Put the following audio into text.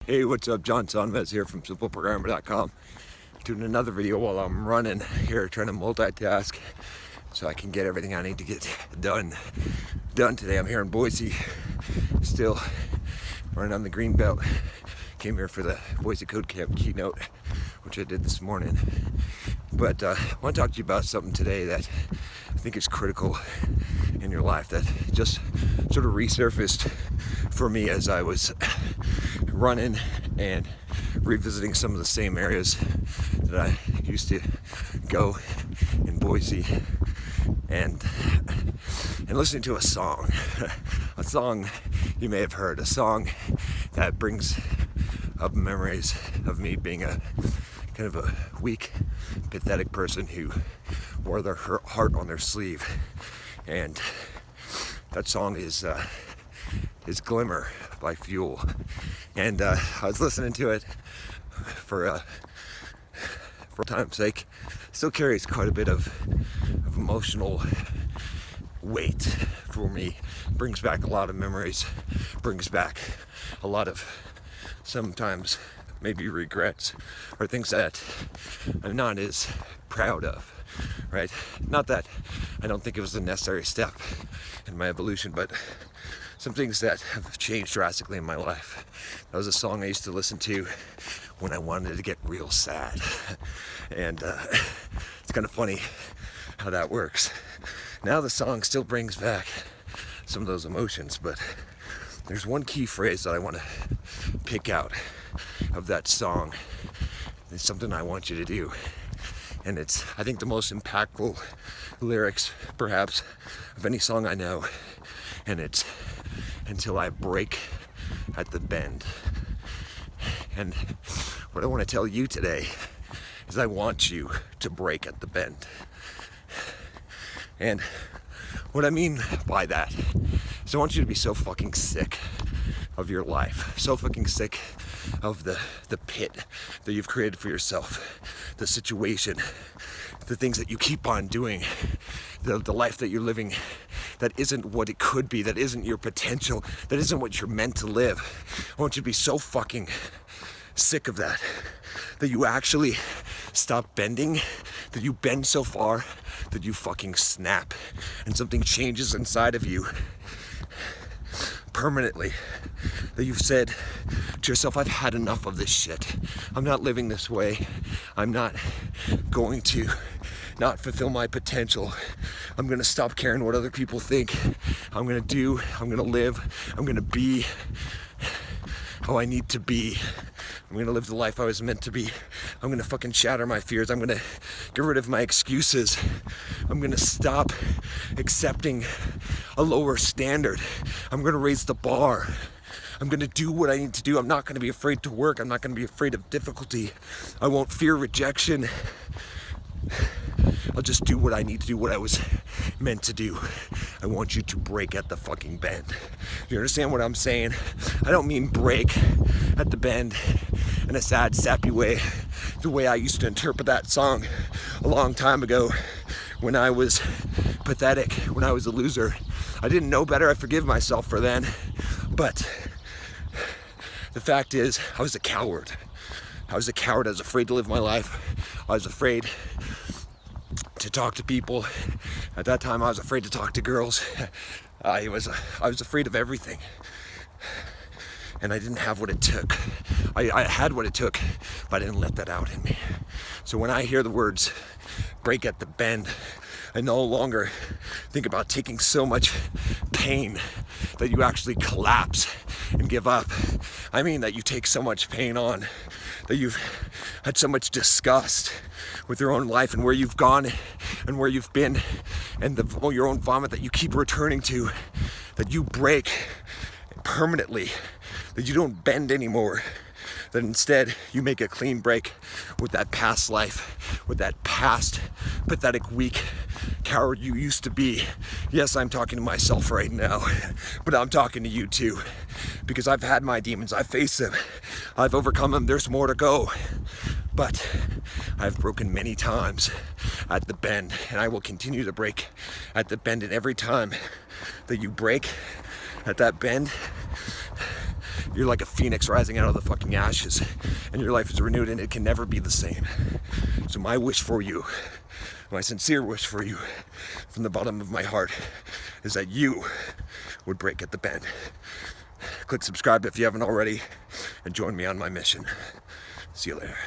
Hey, what's up? John Sonmez here from SimpleProgrammer.com. Doing another video while I'm running here, trying to multitask so I can get everything I need to get done today. I'm here in Boise, still running on the green belt. Came here for the Boise Code Camp keynote, which I did this morning. But I want to talk to you about something today that I think is critical in your life that just sort of resurfaced for me as I was running and revisiting some of the same areas that I used to go in Boise, and listening to a song you may have heard, a song that brings up memories of me being a kind of a weak, pathetic person who wore their heart on their sleeve. And that song is Glimmer by Fuel. And I was listening to it for time's sake. Still carries quite a bit of emotional weight for me. Brings back a lot of memories. Brings back a lot of sometimes maybe regrets or things that I'm not as proud of, right? Not that I don't think it was a necessary step in my evolution, but some things that have changed drastically in my life. That was a song I used to listen to when I wanted to get real sad. And it's kind of funny how that works. Now the song still brings back some of those emotions, but there's one key phrase that I want to pick out of that song. It's something I want you to do. And it's, I think, the most impactful lyrics, perhaps, of any song I know. And it's, until I break at the bend. And what I want to tell you today is I want you to break at the bend. And what I mean by that is I want you to be so fucking sick of your life, so fucking sick of the pit that you've created for yourself, the situation, the things that you keep on doing, the life that you're living that isn't what it could be, that isn't your potential, that isn't what you're meant to live. I want you to be so fucking sick of that you actually stop bending, that you bend so far that you fucking snap and something changes inside of you permanently, that you've said to yourself, I've had enough of this shit. I'm not living this way. I'm not going to not fulfill my potential. I'm gonna stop caring what other people think. I'm gonna do, I'm gonna live, I'm gonna be how I need to be. I'm gonna live the life I was meant to be. I'm gonna fucking shatter my fears. I'm gonna get rid of my excuses. I'm gonna stop accepting a lower standard. I'm gonna raise the bar. I'm gonna do what I need to do. I'm not gonna be afraid to work. I'm not gonna be afraid of difficulty. I won't fear rejection. I'll just do what I need to do, what I was meant to do. I want you to break at the fucking bend. You understand what I'm saying? I don't mean break at the bend in a sad, sappy way, the way I used to interpret that song a long time ago when I was pathetic, when I was a loser. I didn't know better. I forgive myself for then. But the fact is, I was a coward. I was a coward. I was afraid to live my life. I was afraid to talk to people. At that time, I was afraid to talk to girls. I was afraid of everything. And I didn't have what it took. I had what it took, but I didn't let that out in me. So when I hear the words break at the bend, I no longer think about taking so much pain that you actually collapse and give up. I mean that you take so much pain on, that you've had so much disgust with your own life and where you've gone and where you've been and your own vomit that you keep returning to, that you break permanently, that you don't bend anymore, that instead you make a clean break with that past life, with that past pathetic, weak coward you used to be. Yes, I'm talking to myself right now, but I'm talking to you too, because I've had my demons, I've faced them, I've overcome them, there's more to go. But I've broken many times at the bend, and I will continue to break at the bend. And every time that you break at that bend, You're like a phoenix rising out of the fucking ashes, and your life is renewed, and it can never be the same. So my wish for you, my sincere wish for you, from the bottom of my heart, is that you would break at the bend. Click subscribe if you haven't already, and join me on my mission. See you later.